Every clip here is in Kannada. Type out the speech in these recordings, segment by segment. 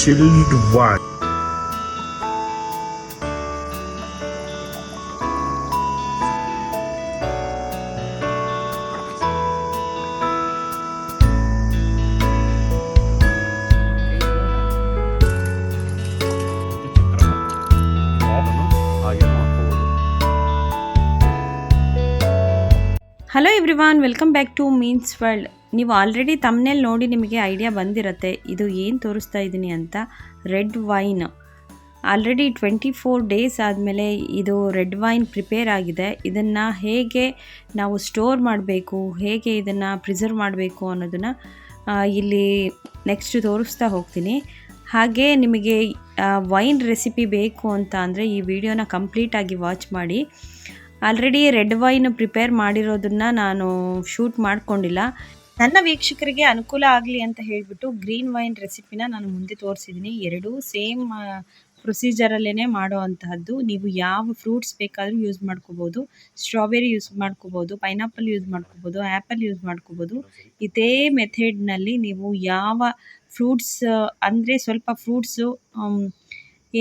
chilled wine. Hello everyone, welcome back to means world. ನೀವು ಆಲ್ರೆಡಿ ತಮ್ಮನೇಲಿ ನೋಡಿ ನಿಮಗೆ ಐಡಿಯಾ ಬಂದಿರುತ್ತೆ ಇದು ಏನು ತೋರಿಸ್ತಾ ಇದ್ದೀನಿ ಅಂತ. ರೆಡ್ ವೈನ್ ಆಲ್ರೆಡಿ 24 ಡೇಸ್ ಆದಮೇಲೆ ಇದು ರೆಡ್ ವೈನ್ ಪ್ರಿಪೇರ್ ಆಗಿದೆ. ಇದನ್ನು ಹೇಗೆ ನಾವು ಸ್ಟೋರ್ ಮಾಡಬೇಕು, ಹೇಗೆ ಇದನ್ನು ಪ್ರಿಸರ್ವ್ ಮಾಡಬೇಕು ಅನ್ನೋದನ್ನು ಇಲ್ಲಿ ನೆಕ್ಸ್ಟ್ ತೋರಿಸ್ತಾ ಹೋಗ್ತೀನಿ. ಹಾಗೆ ನಿಮಗೆ ವೈನ್ ರೆಸಿಪಿ ಬೇಕು ಅಂತ ಅಂದರೆ ಈ ವಿಡಿಯೋನ ಕಂಪ್ಲೀಟಾಗಿ ವಾಚ್ ಮಾಡಿ. ಆಲ್ರೆಡಿ ರೆಡ್ ವೈನ್ ಪ್ರಿಪೇರ್ ಮಾಡಿರೋದನ್ನು ನಾನು ಶೂಟ್ ಮಾಡ್ಕೊಂಡಿಲ್ಲ. ನನ್ನ ವೀಕ್ಷಕರಿಗೆ ಅನುಕೂಲ ಆಗಲಿ ಅಂತ ಹೇಳಿಬಿಟ್ಟು ಗ್ರೀನ್ ವೈನ್ ರೆಸಿಪಿನ ನಾನು ಮುಂದೆ ತೋರಿಸಿದ್ದೀನಿ. ಎರಡೂ ಸೇಮ್ ಪ್ರೊಸೀಜರಲ್ಲೇ ಮಾಡೋ ಅಂತಹದ್ದು. ನೀವು ಯಾವ ಫ್ರೂಟ್ಸ್ ಬೇಕಾದರೂ ಯೂಸ್ ಮಾಡ್ಕೋಬೋದು. ಸ್ಟ್ರಾಬೆರಿ ಯೂಸ್ ಮಾಡ್ಕೋಬೋದು, ಪೈನಾಪಲ್ ಯೂಸ್ ಮಾಡ್ಕೋಬೋದು, ಆ್ಯಪಲ್ ಯೂಸ್ ಮಾಡ್ಕೋಬೋದು. ಇದೇ ಮೆಥಡ್ನಲ್ಲಿ ನೀವು ಯಾವ ಫ್ರೂಟ್ಸ್ ಅಂದರೆ ಸ್ವಲ್ಪ ಫ್ರೂಟ್ಸು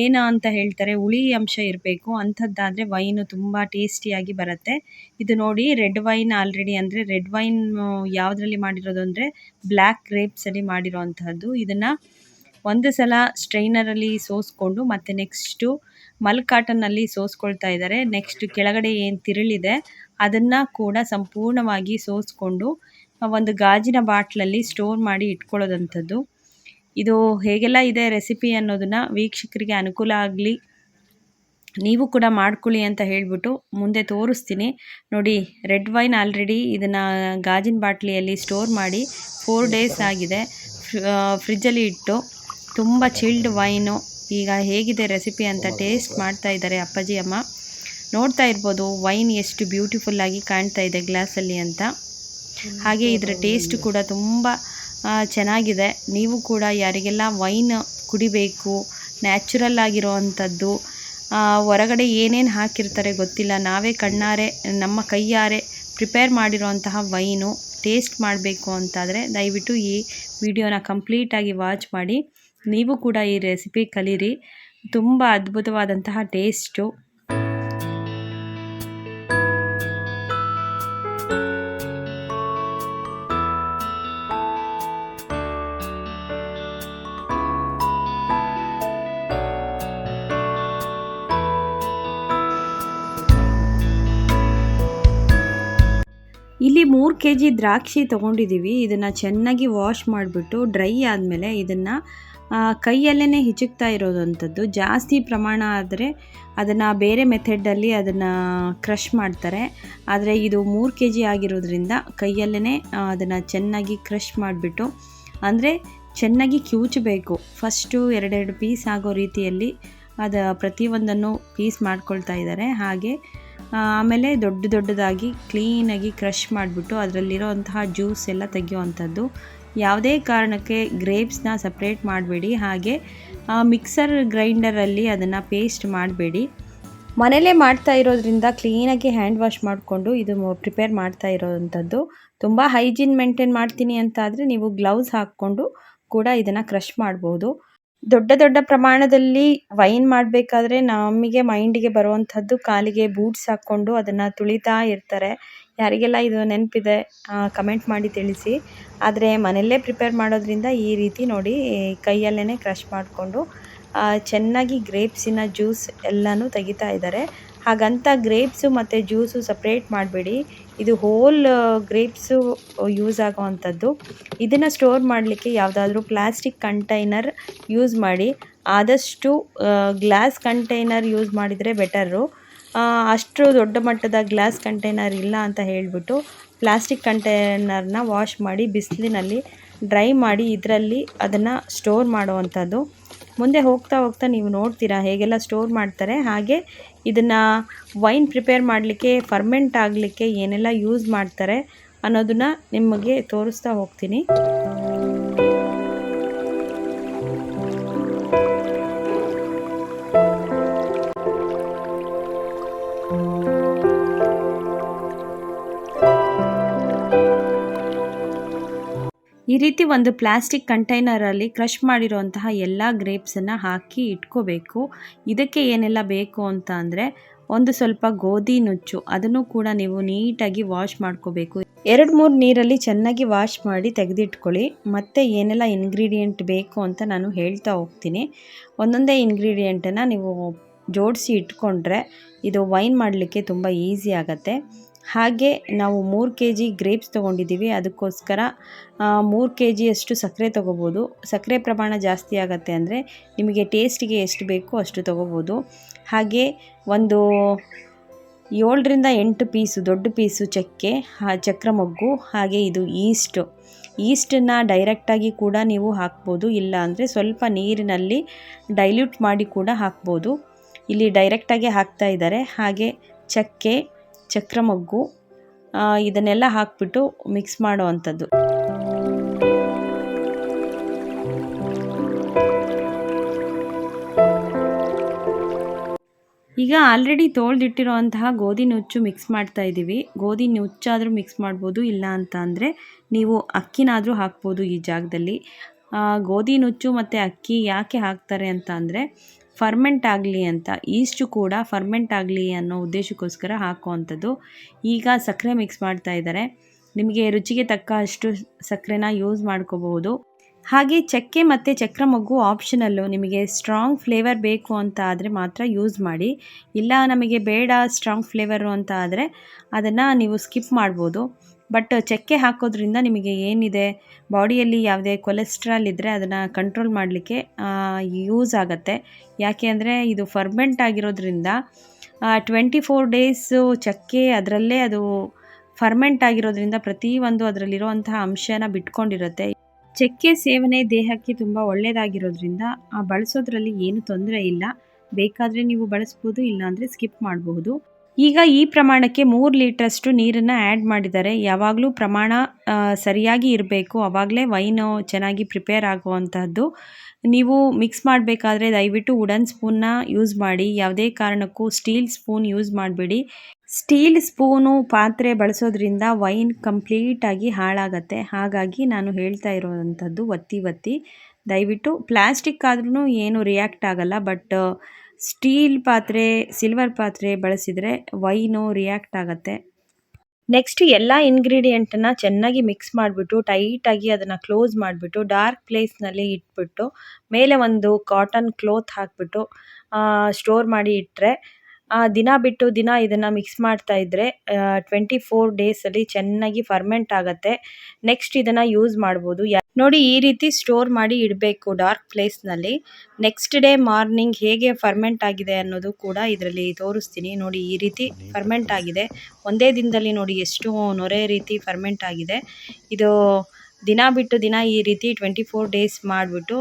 ಏನು ಅಂತ ಹೇಳ್ತಾರೆ ಹುಳಿ ಅಂಶ ಇರಬೇಕು ಅಂಥದ್ದಾದರೆ ವೈನು ತುಂಬ ಟೇಸ್ಟಿಯಾಗಿ ಬರುತ್ತೆ. ಇದು ನೋಡಿ ರೆಡ್ ವೈನ್ ಆಲ್ರೆಡಿ, ಅಂದರೆ ರೆಡ್ ವೈನ್ ಯಾವುದರಲ್ಲಿ ಮಾಡಿರೋದು ಅಂದರೆ ಬ್ಲ್ಯಾಕ್ ಗ್ರೇಪ್ಸಲ್ಲಿ ಮಾಡಿರೋ ಅಂಥದ್ದು. ಇದನ್ನು ಒಂದು ಸಲ ಸ್ಟ್ರೈನರಲ್ಲಿ ಸೋಸ್ಕೊಂಡು ಮತ್ತು ನೆಕ್ಸ್ಟು ಮಲ್ಕ್ ಕಾಟನ್ನಲ್ಲಿ ಸೋಸ್ಕೊಳ್ತಾ ಇದ್ದಾರೆ. ನೆಕ್ಸ್ಟ್ ಕೆಳಗಡೆ ಏನು ತಿರುಳಿದೆ ಅದನ್ನು ಕೂಡ ಸಂಪೂರ್ಣವಾಗಿ ಸೋಸ್ಕೊಂಡು ಒಂದು ಗಾಜಿನ ಬಾಟ್ಲಲ್ಲಿ ಸ್ಟೋರ್ ಮಾಡಿ ಇಟ್ಕೊಳ್ಳೋದಂಥದ್ದು. ಇದು ಹೇಗೆಲ್ಲ ಇದೆ ರೆಸಿಪಿ ಅನ್ನೋದನ್ನು ವೀಕ್ಷಕರಿಗೆ ಅನುಕೂಲ ಆಗಲಿ, ನೀವು ಕೂಡ ಮಾಡ್ಕೊಳ್ಳಿ ಅಂತ ಹೇಳಿಬಿಟ್ಟು ಮುಂದೆ ತೋರಿಸ್ತೀನಿ. ನೋಡಿ ರೆಡ್ ವೈನ್ ಆಲ್ರೆಡಿ ಇದನ್ನು ಗಾಜಿನ ಬಾಟ್ಲಿಯಲ್ಲಿ ಸ್ಟೋರ್ ಮಾಡಿ 4 ಡೇಸ್ ಆಗಿದೆ. ಫ್ರಿಜ್ಜಲ್ಲಿ ಇಟ್ಟು ತುಂಬ ಚಿಲ್ಡ್ ವೈನು. ಈಗ ಹೇಗಿದೆ ರೆಸಿಪಿ ಅಂತ ಟೇಸ್ಟ್ ಮಾಡ್ತಾ ಇದ್ದಾರೆ ಅಪ್ಪಾಜಿ ಅಮ್ಮ. ನೋಡ್ತಾ ಇರ್ಬೋದು ವೈನ್ ಎಷ್ಟು ಬ್ಯೂಟಿಫುಲ್ಲಾಗಿ ಕಾಣ್ತಾ ಇದೆ ಗ್ಲಾಸಲ್ಲಿ ಅಂತ. ಹಾಗೆ ಇದರ ಟೇಸ್ಟ್ ಕೂಡ ತುಂಬ ಚೆನ್ನಾಗಿದೆ. ನೀವು ಕೂಡ ಯಾರಿಗೆಲ್ಲ ವೈನ್ ಕುಡಿಬೇಕು, ನ್ಯಾಚುರಲ್ ಆಗಿರೋ ಅಂಥದ್ದು, ಹೊರಗಡೆ ಏನೇನು ಹಾಕಿರ್ತಾರೆ ಗೊತ್ತಿಲ್ಲ, ನಾವೇ ಕಣ್ಣಾರೆ ನಮ್ಮ ಕೈಯಾರೆ ಪ್ರಿಪೇರ್ ಮಾಡಿರೋ ಅಂತಹ ವೈನು ಟೇಸ್ಟ್ ಮಾಡಬೇಕು ಅಂತಾದರೆ ದಯವಿಟ್ಟು ಈ ವಿಡಿಯೋನ ಕಂಪ್ಲೀಟಾಗಿ ವಾಚ್ ಮಾಡಿ. ನೀವು ಕೂಡ ಈ ರೆಸಿಪಿ ಕಲೀರಿ, ತುಂಬ ಅದ್ಭುತವಾದಂತಹ ಟೇಸ್ಟು. ಇಲ್ಲಿ 3 kg ದ್ರಾಕ್ಷಿ ತೊಗೊಂಡಿದ್ದೀವಿ. ಇದನ್ನು ಚೆನ್ನಾಗಿ ವಾಶ್ ಮಾಡಿಬಿಟ್ಟು ಡ್ರೈ ಆದಮೇಲೆ ಇದನ್ನು ಕೈಯಲ್ಲೇ ಹಿಚುಕ್ತಾ ಇರೋದಂಥದ್ದು. ಜಾಸ್ತಿ ಪ್ರಮಾಣ ಆದರೆ ಅದನ್ನು ಬೇರೆ ಮೆಥಡಲ್ಲಿ ಅದನ್ನು ಕ್ರಷ್ ಮಾಡ್ತಾರೆ. ಆದರೆ ಇದು 3 kg ಆಗಿರೋದ್ರಿಂದ ಕೈಯಲ್ಲೇ ಅದನ್ನು ಚೆನ್ನಾಗಿ ಕ್ರಷ್ ಮಾಡಿಬಿಟ್ಟು, ಅಂದರೆ ಚೆನ್ನಾಗಿ ಕಿವುಚಬೇಕು. ಫಸ್ಟು 2 ಪೀಸ್ ಆಗೋ ರೀತಿಯಲ್ಲಿ ಪ್ರತಿಯೊಂದನ್ನು ಪೀಸ್ ಮಾಡ್ಕೊಳ್ತಾ ಇದ್ದಾರೆ. ಹಾಗೆ ಆಮೇಲೆ ದೊಡ್ಡದಾಗಿ ಕ್ಲೀನಾಗಿ ಕ್ರಷ್ ಮಾಡಿಬಿಟ್ಟು ಅದರಲ್ಲಿರೋ ಅಂತಹ ಜ್ಯೂಸ್ ಎಲ್ಲ ತೆಗೆಯುವಂಥದ್ದು. ಯಾವುದೇ ಕಾರಣಕ್ಕೆ ಗ್ರೇಪ್ಸ್ನ ಸಪ್ರೇಟ್ ಮಾಡಬೇಡಿ. ಹಾಗೆ ಮಿಕ್ಸರ್ ಗ್ರೈಂಡರಲ್ಲಿ ಅದನ್ನು ಪೇಸ್ಟ್ ಮಾಡಬೇಡಿ. ಮನೇಲೇ ಮಾಡ್ತಾ ಇರೋದ್ರಿಂದ ಕ್ಲೀನಾಗಿ ಹ್ಯಾಂಡ್ ವಾಶ್ ಮಾಡಿಕೊಂಡು ಇದು ಪ್ರಿಪೇರ್ ಮಾಡ್ತಾ ಇರೋವಂಥದ್ದು. ತುಂಬ ಹೈಜೀನ್ ಮೇಂಟೈನ್ ಮಾಡ್ತೀನಿ ಅಂತ ಆದರೆ ನೀವು ಗ್ಲೌಸ್ ಹಾಕ್ಕೊಂಡು ಕೂಡ ಇದನ್ನು ಕ್ರಷ್ ಮಾಡ್ಬೋದು. ದೊಡ್ಡ ಪ್ರಮಾಣದಲ್ಲಿ ವೈನ್ ಮಾಡಬೇಕಾದ್ರೆ ನಮಗೆ ಮೈಂಡಿಗೆ ಬರುವಂಥದ್ದು ಕಾಲಿಗೆ ಬೂಟ್ಸ್ ಹಾಕ್ಕೊಂಡು ಅದನ್ನು ತುಳಿತಾ ಇರ್ತಾರೆ. ಯಾರಿಗೆಲ್ಲ ಇದು ನೆನಪಿದೆ ಕಮೆಂಟ್ ಮಾಡಿ ತಿಳಿಸಿ. ಆದರೆ ಮನೆಯಲ್ಲೇ ಪ್ರಿಪೇರ್ ಮಾಡೋದ್ರಿಂದ ಈ ರೀತಿ ನೋಡಿ ಕೈಯಲ್ಲೇ ಕ್ರಷ್ ಮಾಡಿಕೊಂಡು ಚೆನ್ನಾಗಿ ಗ್ರೇಪ್ಸಿನ ಜ್ಯೂಸ್ ಎಲ್ಲನೂ ತೆಗಿತಾ ಇದ್ದಾರೆ. ಹಾಗಂತ ಗ್ರೇಪ್ಸು ಮತ್ತು ಜ್ಯೂಸು ಸಪ್ರೇಟ್ ಮಾಡಬೇಡಿ. ಇದು ಹೋಲ್ ಗ್ರೇಪ್ಸು ಯೂಸ್ ಆಗೋವಂಥದ್ದು. ಇದನ್ನು ಸ್ಟೋರ್ ಮಾಡಲಿಕ್ಕೆ ಯಾವುದಾದ್ರೂ ಪ್ಲಾಸ್ಟಿಕ್ ಕಂಟೈನರ್ ಯೂಸ್ ಮಾಡಿ. ಆದಷ್ಟು ಗ್ಲಾಸ್ ಕಂಟೈನರ್ ಯೂಸ್ ಮಾಡಿದರೆ ಬೆಟರು. ಅಷ್ಟು ದೊಡ್ಡ ಮಟ್ಟದ ಗ್ಲಾಸ್ ಕಂಟೈನರ್ ಇಲ್ಲ ಅಂತ ಹೇಳಿಬಿಟ್ಟು ಪ್ಲಾಸ್ಟಿಕ್ ಕಂಟೈನರ್ನ ವಾಶ್ ಮಾಡಿ ಬಿಸಿಲಿನಲ್ಲಿ ಡ್ರೈ ಮಾಡಿ ಇದರಲ್ಲಿ ಅದನ್ನು ಸ್ಟೋರ್ ಮಾಡುವಂಥದ್ದು. ಮುಂದೆ ಹೋಗ್ತಾ ನೀವು ನೋಡ್ತೀರಾ ಹೇಗೆಲ್ಲ ಸ್ಟೋರ್ ಮಾಡ್ತಾರೆ. ಹಾಗೆ ಇದನ್ನು ವೈನ್ ಪ್ರಿಪೇರ್ ಮಾಡಲಿಕ್ಕೆ, ಫರ್ಮೆಂಟ್ ಆಗಲಿಕ್ಕೆ ಏನೆಲ್ಲ ಯೂಸ್ ಮಾಡ್ತಾರೆ ಅನ್ನೋದನ್ನು ನಿಮಗೆ ತೋರಿಸ್ತಾ ಹೋಗ್ತೀನಿ. ಈ ರೀತಿ ಒಂದು ಪ್ಲಾಸ್ಟಿಕ್ ಕಂಟೈನರಲ್ಲಿ ಕ್ರಷ್ ಮಾಡಿರುವಂತಹ ಎಲ್ಲ ಗ್ರೇಪ್ಸನ್ನು ಹಾಕಿ ಇಟ್ಕೋಬೇಕು. ಇದಕ್ಕೆ ಏನೆಲ್ಲ ಬೇಕು ಅಂತ ಅಂದರೆ ಒಂದು ಸ್ವಲ್ಪ ಗೋಧಿ ನುಚ್ಚು, ಅದನ್ನು ಕೂಡ ನೀವು ನೀಟಾಗಿ ವಾಶ್ ಮಾಡ್ಕೋಬೇಕು. 2-3 ನೀರಲ್ಲಿ ಚೆನ್ನಾಗಿ ವಾಶ್ ಮಾಡಿ ತೆಗೆದಿಟ್ಕೊಳ್ಳಿ. ಮತ್ತು ಏನೆಲ್ಲ ಇಂಗ್ರೀಡಿಯೆಂಟ್ ಬೇಕು ಅಂತ ನಾನು ಹೇಳ್ತಾ ಹೋಗ್ತೀನಿ. ಒಂದೊಂದೇ ಇಂಗ್ರೀಡಿಯೆಂಟನ್ನು ನೀವು ಜೋಡಿಸಿ ಇಟ್ಕೊಂಡ್ರೆ ಇದು ವೈನ್ ಮಾಡಲಿಕ್ಕೆ ತುಂಬ ಈಸಿ ಆಗುತ್ತೆ. ಹಾಗೆ ನಾವು 3 kg ಗ್ರೇಪ್ಸ್ ತೊಗೊಂಡಿದ್ದೀವಿ, ಅದಕ್ಕೋಸ್ಕರ 3 kgಯಷ್ಟು ಸಕ್ಕರೆ ತೊಗೋಬೋದು. ಸಕ್ಕರೆ ಪ್ರಮಾಣ ಜಾಸ್ತಿ ಆಗುತ್ತೆ ಅಂದರೆ ನಿಮಗೆ ಟೇಸ್ಟಿಗೆ ಎಷ್ಟು ಬೇಕೋ ಅಷ್ಟು ತೊಗೋಬೋದು. ಹಾಗೆ ಒಂದು 7ರಿಂದ 8 ಪೀಸು ದೊಡ್ಡ ಪೀಸು ಚಕ್ಕೆ, ಚಕ್ರ ಮೊಗ್ಗು, ಹಾಗೆ ಇದು ಈಸ್ಟನ್ನು ಡೈರೆಕ್ಟಾಗಿ ಕೂಡ ನೀವು ಹಾಕ್ಬೋದು, ಇಲ್ಲ ಅಂದರೆ ಸ್ವಲ್ಪ ನೀರಿನಲ್ಲಿ ಡೈಲ್ಯೂಟ್ ಮಾಡಿ ಕೂಡ ಹಾಕ್ಬೋದು. ಇಲ್ಲಿ ಡೈರೆಕ್ಟಾಗಿ ಹಾಕ್ತಾ ಇದ್ದಾರೆ. ಹಾಗೆ ಚಕ್ಕೆ, ಚಕ್ರ ಮೊಗ್ಗು, ಇದನ್ನೆಲ್ಲ ಹಾಕ್ಬಿಟ್ಟು ಮಿಕ್ಸ್ ಮಾಡೋ ಅಂಥದ್ದು. ಈಗ ಆಲ್ರೆಡಿ ತೊಳೆದಿಟ್ಟಿರೋಂತಹ ಗೋಧಿ ನುಚ್ಚು ಮಿಕ್ಸ್ ಮಾಡ್ತಾ ಇದ್ದೀವಿ. ಗೋಧಿ ನುಚ್ಚಾದರೂ ಮಿಕ್ಸ್ ಮಾಡ್ಬೋದು, ಇಲ್ಲ ಅಂತ ಅಂದರೆ ನೀವು ಅಕ್ಕಿನಾದರೂ ಹಾಕ್ಬೋದು ಈ ಜಾಗದಲ್ಲಿ. ಗೋಧಿ ನುಚ್ಚು ಮತ್ತು ಅಕ್ಕಿ ಯಾಕೆ ಹಾಕ್ತಾರೆ ಅಂತ ಅಂದರೆ ಫರ್ಮೆಂಟ್ ಆಗಲಿ ಅಂತ, ಈಸ್ಟು ಕೂಡ ಫರ್ಮೆಂಟ್ ಆಗಲಿ ಅನ್ನೋ ಉದ್ದೇಶಕ್ಕೋಸ್ಕರ ಹಾಕುವಂಥದ್ದು. ಈಗ ಸಕ್ಕರೆ ಮಿಕ್ಸ್ ಮಾಡ್ತಾ ಇದ್ದಾರೆ. ನಿಮಗೆ ರುಚಿಗೆ ತಕ್ಕ ಅಷ್ಟು ಸಕ್ಕರೆನ ಯೂಸ್ ಮಾಡ್ಕೋಬಹುದು. ಹಾಗೆ ಚಕ್ಕೆ ಮತ್ತು ಚಕ್ರ ಮೊಗ್ಗು ಆಪ್ಷನಲ್ಲು, ನಿಮಗೆ ಸ್ಟ್ರಾಂಗ್ ಫ್ಲೇವರ್ ಬೇಕು ಅಂತ ಆದರೆ ಮಾತ್ರ ಯೂಸ್ ಮಾಡಿ, ಇಲ್ಲ ನಮಗೆ ಬೇಡ ಸ್ಟ್ರಾಂಗ್ ಫ್ಲೇವರು ಅಂತ ಆದರೆ ಅದನ್ನು ನೀವು ಸ್ಕಿಪ್ ಮಾಡ್ಬೋದು. ಬಟ್ ಚಕ್ಕೆ ಹಾಕೋದ್ರಿಂದ ನಿಮಗೆ ಏನಿದೆ ಬಾಡಿಯಲ್ಲಿ ಯಾವುದೇ ಕೊಲೆಸ್ಟ್ರಾಲ್ ಇದ್ದರೆ ಅದನ್ನು ಕಂಟ್ರೋಲ್ ಮಾಡಲಿಕ್ಕೆ ಯೂಸ್ ಆಗುತ್ತೆ. ಯಾಕೆ ಅಂದರೆ ಇದು ಫರ್ಮೆಂಟ್ ಆಗಿರೋದ್ರಿಂದ 24 ಡೇಸು ಚಕ್ಕೆ ಅದರಲ್ಲೇ ಅದು ಫರ್ಮೆಂಟ್ ಆಗಿರೋದ್ರಿಂದ ಪ್ರತಿಯೊಂದು ಅದರಲ್ಲಿರುವಂತಹ ಅಂಶನ ಬಿಟ್ಕೊಂಡಿರುತ್ತೆ. ಚಕ್ಕೆ ಸೇವನೆ ದೇಹಕ್ಕೆ ತುಂಬ ಒಳ್ಳೆಯದಾಗಿರೋದ್ರಿಂದ ಬಳಸೋದ್ರಲ್ಲಿ ಏನು ತೊಂದರೆ ಇಲ್ಲ. ಬೇಕಾದರೆ ನೀವು ಬಳಸ್ಬೋದು, ಇಲ್ಲಾಂದರೆ ಸ್ಕಿಪ್ ಮಾಡಬಹುದು. ಈಗ ಈ ಪ್ರಮಾಣಕ್ಕೆ 3 ಲೀಟ್ರಷ್ಟು ನೀರನ್ನು ಆ್ಯಡ್ ಮಾಡಿದ್ದಾರೆ. ಯಾವಾಗಲೂ ಪ್ರಮಾಣ ಸರಿಯಾಗಿ ಇರಬೇಕು, ಆವಾಗಲೇ ವೈನು ಚೆನ್ನಾಗಿ ಪ್ರಿಪೇರ್ ಆಗುವಂತಹದ್ದು. ನೀವು ಮಿಕ್ಸ್ ಮಾಡಬೇಕಾದ್ರೆ ದಯವಿಟ್ಟು ವುಡನ್ ಸ್ಪೂನ್ನ ಯೂಸ್ ಮಾಡಿ, ಯಾವುದೇ ಕಾರಣಕ್ಕೂ ಸ್ಟೀಲ್ ಸ್ಪೂನ್ ಯೂಸ್ ಮಾಡಬೇಡಿ. ಸ್ಟೀಲ್ ಸ್ಪೂನು ಪಾತ್ರೆ ಬಳಸೋದ್ರಿಂದ ವೈನ್ ಕಂಪ್ಲೀಟಾಗಿ ಹಾಳಾಗತ್ತೆ. ಹಾಗಾಗಿ ನಾನು ಹೇಳ್ತಾ ಇರೋವಂಥದ್ದು ಒತ್ತಿ ದಯವಿಟ್ಟು. ಪ್ಲಾಸ್ಟಿಕ್ ಆದ್ರೂ ಏನು ರಿಯಾಕ್ಟ್ ಆಗಲ್ಲ, ಬಟ್ ಸ್ಟೀಲ್ ಪಾತ್ರೆ, ಸಿಲ್ವರ್ ಪಾತ್ರೆ ಬಳಸಿದರೆ ವೈನು ರಿಯಾಕ್ಟ್ ಆಗುತ್ತೆ. ನೆಕ್ಸ್ಟ್ ಎಲ್ಲ ಇಂಗ್ರೀಡಿಯೆಂಟನ್ನು ಚೆನ್ನಾಗಿ ಮಿಕ್ಸ್ ಮಾಡಿಬಿಟ್ಟು ಟೈಟಾಗಿ ಅದನ್ನು ಕ್ಲೋಸ್ ಮಾಡಿಬಿಟ್ಟು ಡಾರ್ಕ್ ಪ್ಲೇಸ್ನಲ್ಲಿ ಇಟ್ಬಿಟ್ಟು ಮೇಲೆ ಒಂದು ಕಾಟನ್ ಕ್ಲೋತ್ ಹಾಕಿಬಿಟ್ಟು ಸ್ಟೋರ್ ಮಾಡಿ ಇಟ್ಟರೆ ದಿನ ಬಿಟ್ಟು ದಿನ ಇದನ್ನು ಮಿಕ್ಸ್ ಮಾಡ್ತಾ ಇದ್ದರೆ 24 ಡೇಸಲ್ಲಿ ಚೆನ್ನಾಗಿ ಫರ್ಮೆಂಟ್ ಆಗುತ್ತೆ. ನೆಕ್ಸ್ಟ್ ಇದನ್ನು ಯೂಸ್ ಮಾಡ್ಬೋದು. ನೋಡಿ, ಈ ರೀತಿ ಸ್ಟೋರ್ ಮಾಡಿ ಇಡಬೇಕು ಡಾರ್ಕ್ ಪ್ಲೇಸ್ನಲ್ಲಿ. ನೆಕ್ಸ್ಟ್ ಡೇ ಮಾರ್ನಿಂಗ್ ಹೇಗೆ ಫರ್ಮೆಂಟ್ ಆಗಿದೆ ಅನ್ನೋದು ಕೂಡ ಇದರಲ್ಲಿ ತೋರಿಸ್ತೀನಿ. ನೋಡಿ, ಈ ರೀತಿ ಫರ್ಮೆಂಟ್ ಆಗಿದೆ. ಒಂದೇ ದಿನದಲ್ಲಿ ನೋಡಿ ಎಷ್ಟು ನೊರೆ ರೀತಿ ಫರ್ಮೆಂಟ್ ಆಗಿದೆ. ಇದು ದಿನ ಬಿಟ್ಟು ದಿನ ಈ ರೀತಿ 24 ಡೇಸ್ ಮಾಡಿಬಿಟ್ಟು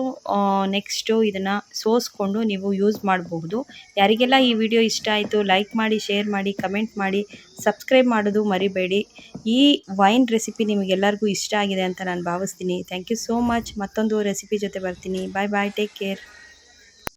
ನೆಕ್ಸ್ಟು ಇದನ್ನು ಸೋಸ್ಕೊಂಡು ನೀವು ಯೂಸ್ ಮಾಡಬಹುದು. ಯಾರಿಗೆಲ್ಲ ಈ ವಿಡಿಯೋ ಇಷ್ಟ ಆಯಿತು ಲೈಕ್ ಮಾಡಿ, ಶೇರ್ ಮಾಡಿ, ಕಮೆಂಟ್ ಮಾಡಿ, ಸಬ್ಸ್ಕ್ರೈಬ್ ಮಾಡೋದು ಮರಿಬೇಡಿ. ಈ ವೈನ್ ರೆಸಿಪಿ ನಿಮಗೆಲ್ಲರಿಗೂ ಇಷ್ಟ ಆಗಿದೆ ಅಂತ ನಾನು ಭಾವಿಸ್ತೀನಿ. Thank you so much. ಮತ್ತೊಂದು ರೆಸಿಪಿ ಜೊತೆ ಬರ್ತೀನಿ. Bye bye, take care.